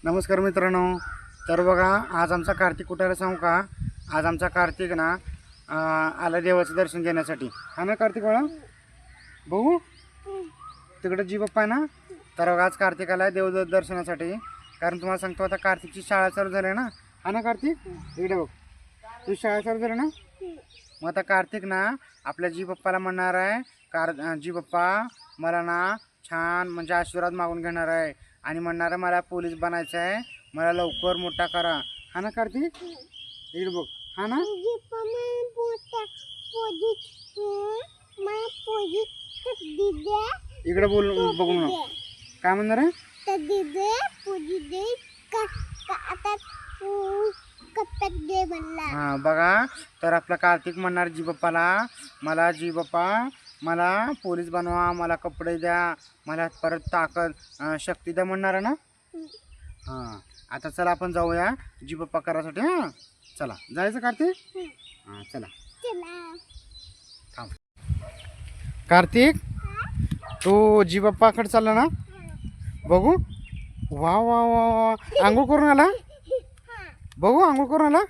नमस्कार मित्रांनो. तर बघा, आज आमचा कार्तिक कुठाला सांगू का? आज आमचा कार्तिक ना आला देवाचं दर्शन घेण्यासाठी. हा ना कार्तिक बाळा? बघू तिकडे जी बाप्पा आहे ना. तर बघा, आज कार्तिक आला देव दर्शनासाठी. कारण तुम्हाला सांगतो, आता कार्तिकची शाळा चालू झाली ना. हा ना कार्तिक? इकडे बघ, तुझी शाळा चालू झाली ना. मग आता कार्तिक ना आपल्या जी बाप्पाला म्हणणार आहे, जी बाप्पा मला ना छान म्हणजे आशीर्वाद मागून घेणार आहे आणि म्हणणार आहे मला पोलीस बनायचं आहे, मला लवकर मोठा करा. हा ना कार्तिक? इकडे बघ. हा ना. इकडे बोल, बघू ना काय म्हणणार आहे. हा बघा, तर आपला कार्तिक म्हणणार जी बाप्पाला, मला जी बाप्पा मला पोलीस बनवा, मला कपडे द्या, मला परत ताकद शक्ती द्या म्हणणार आहे ना. हां, आता चला आपण जाऊया जी बाप्पा करासाठी. हां चला, जायचं कार्तिक? हां चला. थांब कार्तिक, तू जी बाप्पाकडे चालला ना. बघू. वा वा वा वा, आंघोळ करून आला. बघू, आंघोळ करून आला.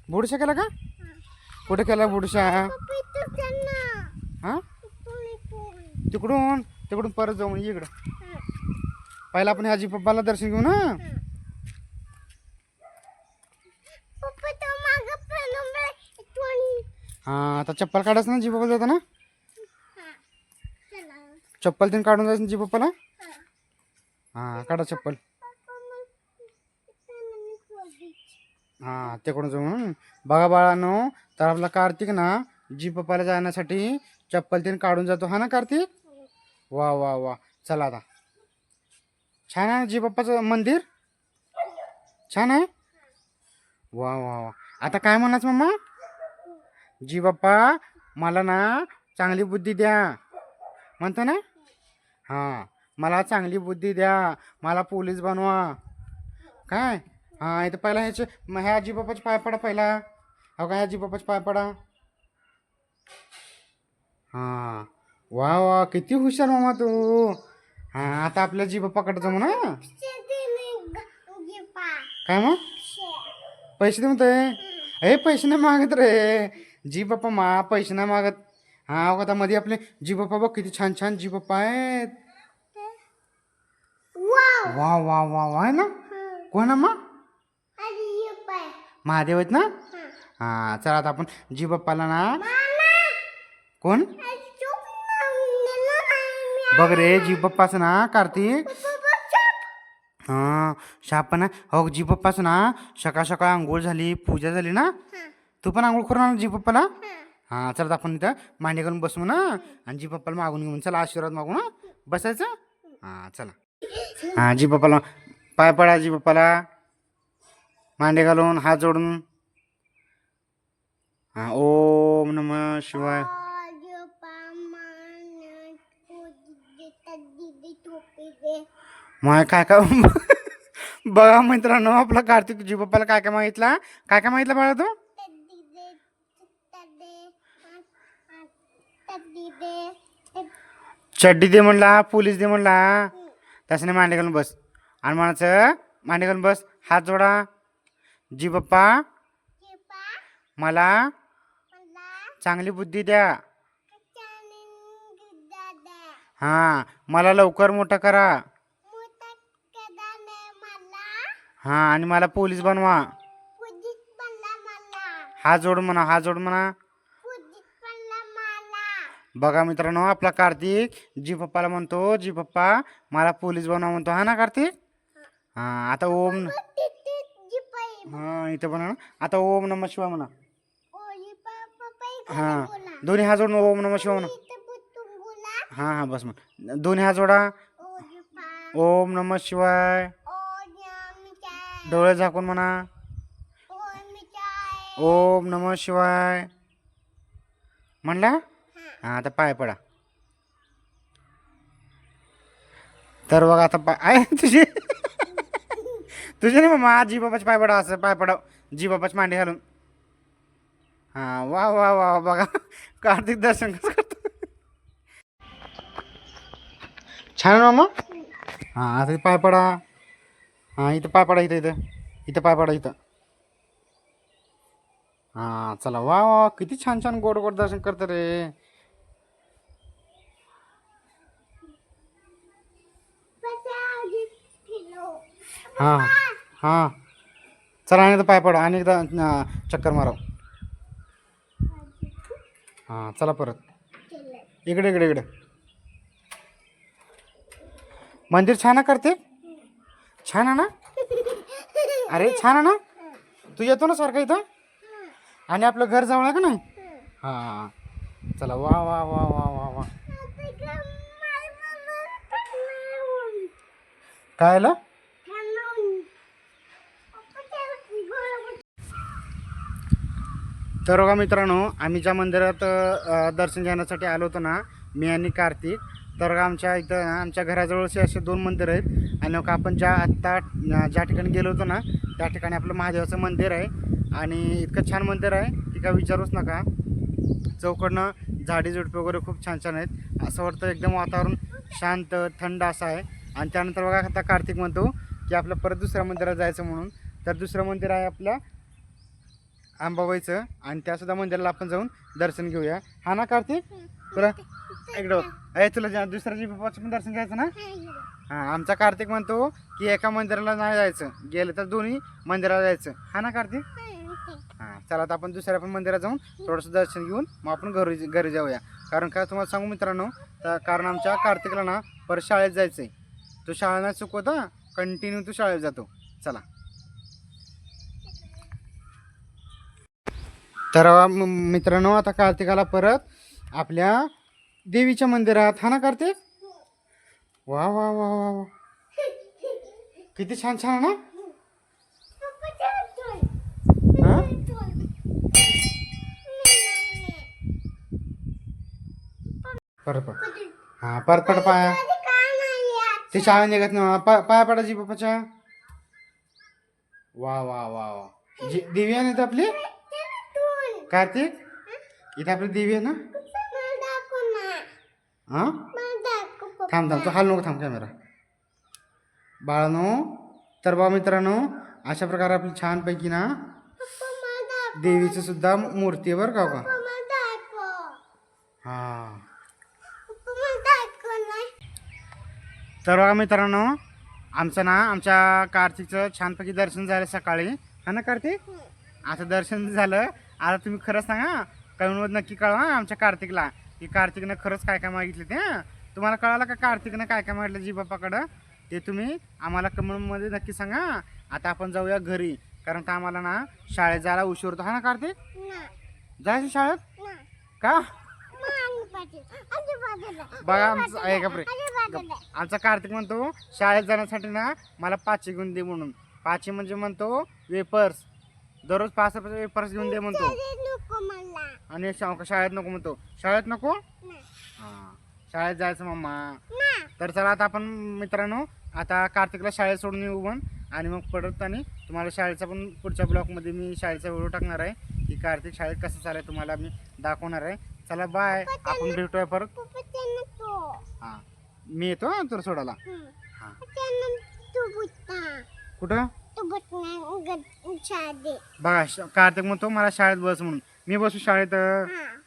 बुडशा केला का? कुठे केला बुडशा? हां तिकडून तिकडून परत जाऊ म्हणजे इकडं. पहिला आपण आजी पप्पाला दर्शन घेऊ ना. हां, आता चप्पल काढायचं ना जी पप्पा जातं ना. चप्पल तीन काढून जायचं जी पप्पाला. हां काढा चप्पल. हां तिकडून जाऊ. बघा बाळांनो, तर आपला कार्तिक ना जी पप्पाला जाण्यासाठी चप्पल तीन काढून जातो. हा ना कार्तिक? वा वा वा, चला आता. छान आहे जी बाप्पाचं मंदिर, छान आहे. वा वा वा, आता काय म्हणाच मम्मा? जी बाप्पा मला ना चांगली बुद्धी द्या म्हणतो ना. हां, मला चांगली बुद्धी द्या, मला पोलीस बनवा. काय? हां, इथं पहिला ह्याचे ह्या जी बाप्पाचे पाय पडा पहिला. हो का, ह्या जी बाप्पाचे पाय पडा. हां वा वा, किती हुशार मामा तू. हां, आता आपल्या जी बाप्पाकडे जाऊ ना. काय मग? पैसे दे म्हणतोय. ए पैसे नाही मागत रे जी बाप्पा, पैसे नाही मागत. हा आता मध्ये आपले जी बाप्पा बघ किती छान छान जी बाप्पा आहेत. वा वा वा वा आहे ना. कोण मग? महादेव आहेत ना. हा चला, आता आपण जी बाप्पाला ना. कोण बघ रे, जी बाप्पाच ना कार्तिक. हां शाप ना. हो जी बाप्पाच ना सकाळ सकाळ आंघोळ झाली, पूजा झाली ना. तू पण आंघोळ करून आला जी बाप्पाला. हां चला, आपण इथं मांडी घालून बसू ना आणि जी बाप्पाला मागून घेऊन चला आशीर्वाद मागू ना. बसायचं. हां चला. हां जी बाप्पाला पाय पडा, जी बाप्पाला मांडी घालून हात जोडून. हां ओम नमः शिवाय. मग काय काय बघा मित्रांनो, आपला कार्तिक जी बाप्पाला काय काय मागितला. काय काय मागितलं बाळा तू? चड्डी दे म्हणला, पोलीस दे म्हणला. त्याच्याने मांडी घालून बस आणि म्हणायचं मांडी घालून बस, हात जोडा. जी बाप्पा मला चांगली बुद्धी द्या. हां, मला लवकर मोठं करा. हां, आणि मला पोलीस बनवा. हात जोड म्हणा, हात जोड म्हणा. बघा मित्रांनो, आपला कार्तिक जी पप्पाला म्हणतो, जी पप्पा मला पोलीस बनवा म्हणतो. हा ना कार्तिक? हां आता ओम. हां इथं म्हणा. आता ओम नमः शिवाय म्हणा. हां दोन्ही हात जोडून ओम नमः शिवाय म्हणा. हां हां बस मग दोन्ही हात जोडा. ओम नमः शिवाय. डोळे झाकून म्हणा. ओम नमः शिवाय म्हणला. हां आता पाय पडा. तर बघा आता पाय आहे तुझे. तुझे नाही मग जी बाबाचे पाय पडा, असं पाय पडा जी बाबाची मांडी घालून. हां वा वा वा बघा कार्तिक दर्शन कसं करतो. छान मामा. हां आता पाय पडा. हां इथं पाय पडा, इथं इथं पाय पडा इथं. हां चला, वा वा किती छान छान गोड गोड दर्शन करतं रे. हां हां चला, आणि एकदा पाय पडा, आणि एकदा चक्कर मारा. हां चला परत इकडे इकडे इकडे. मंदिर छान आहे करते, छान आहे ना. अरे छान आहे ना. तू येतो ना सारखं इथं, आणि आपलं घर जवळ आहे का नाही. हां चला, वा वा वा वा वा वा. काय आलं. तर बघा मित्रांनो, आम्ही ज्या मंदिरात दर्शन घेण्यासाठी आलो होतो ना, मी आणि कार्तिक, तर आमच्या इथं आमच्या घराजवळचे असे 2 मंदिर आहेत. आणि आपण ज्या ठिकाणी गेलो होतो ना, त्या ठिकाणी आपलं महादेवाचं मंदिर आहे. आणि इतकं छान मंदिर आहे की काय विचारूच नका. चौकडनं झाडी झुडपे वगैरे खूप छान छान आहेत. असं वाटतं एकदम वातावरण शांत थंड असं आहे. आणि त्यानंतर बघा आता कार्तिक म्हणतो की आपलं परत दुसऱ्या मंदिरात जायचं म्हणून. तर दुसरं मंदिर आहे आपल्या अंबाबाईचं, आणि त्यासुद्धा मंदिराला आपण जाऊन दर्शन घेऊया. हा ना कार्तिक. तुला इकडं तुला दुसऱ्या जीबाचं पण दर्शन घ्यायचं ना. हां आमचा कार्तिक म्हणतो की एका मंदिराला नाही जायचं, गेलं तर दोन्ही मंदिराला जायचं. हा ना कार्तिक. हां चला, आता आपण दुसऱ्या पण मंदिरात जाऊन थोडंसं दर्शन घेऊन मग आपण घरी जाऊया. कारण काय तुम्हाला सांगू मित्रांनो, तर कारण आमच्या कार्तिकला ना परत शाळेत जायचं आहे. तो शाळा नाही चुकवता, कंटिन्यू तो शाळेत जातो. चला. तर मित्रांनो, आता कार्तिकाला परत आपल्या देवीच्या मंदिरात. हा ना कार्तिक. वा वा वा वा वा, किती छान छान आहे ना. हां परत पड. हां परत पड पाया. ते शाळा निघत नाही, पाया पडायची पप्पाच्या. वा वा वा वा. देवी आहे ना इथं आपली कार्तिक. इथं आपली देवी आहे ना. हां थांब थांब, तू हाल नको, थांब कॅमेरा बाळानो. तर बा मित्रांनो, अशा प्रकारे आपली छानपैकी ना देवीचं सुद्धा मूर्ती आहे बरं का. हां तर बघा मित्रांनो, आमच्या कार्तिकचं छानपैकी दर्शन झालं सकाळी. हा ना कार्तिक. आता दर्शन झालं. आता तुम्ही खरं सांगा, कळवून नक्की कळवा आमच्या कार्तिकला की कार्तिकनं खरंच काय काय मागितलं ते. तुम्हाला कळालं का कार्तिकनं काय काय मागितलं जी बाप्पाकडं, ते तुम्ही आम्हाला कमेंटमध्ये नक्की सांगा. आता आपण जाऊया घरी, कारण का आम्हाला ना शाळेत जायला उशीर होतो. हा ना कार्तिक. जायचं शाळेत का. बघा आमचं ऐका आमचा कार्तिक म्हणतो शाळेत जाण्यासाठी ना मला 5 घेऊन दे म्हणून. 5 म्हणजे म्हणतो वेपर्स, दररोज 5 रुपयाचे वेपर्स घेऊन दे म्हणतो. आणि शाळेत नको म्हणतो. शाळेत नको. हां शाळेत जायचं मम्मा. तर चला, आता आपण मित्रांनो आता कार्तिकला शाळेत सोडून येऊ पण. आणि मग परत आणि तुम्हाला शाळेचा पण पुढच्या ब्लॉगमध्ये मी शाळेचा व्हिडिओ टाकणार आहे की कार्तिक शाळेत कसं चालेल तुम्हाला मी दाखवणार आहे. चला बाय, आपण भेटूया परत. हां मी येतो हां तुला सोडायला. हां कुठं बघा कार्तिक म्हणतो मला शाळेत बस म्हणून. मी बसू शाळेत.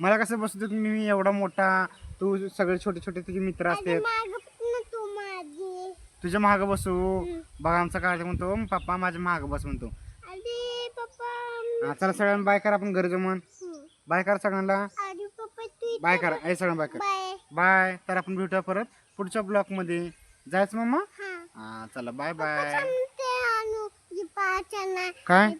मला कसं बसतो मी एवढा मोठा, तू सगळे छोटे छोटे तुझे मित्र असते, तुझ्या माग बसू. बघा आमचा कार्तिक म्हणतो पप्पा माझ्या माग बस म्हणतो. चला सगळ्यांना बाय करा, आपण घरी जाऊ म्हण. बाय करा सगळ्यांना. बाय करा आई सगळ्यांना बाय करा. बाय. तर आपण भेटूया परत पुढच्या ब्लॉग मध्ये. जायचं मम्मा. हा चला बाय बाय. काय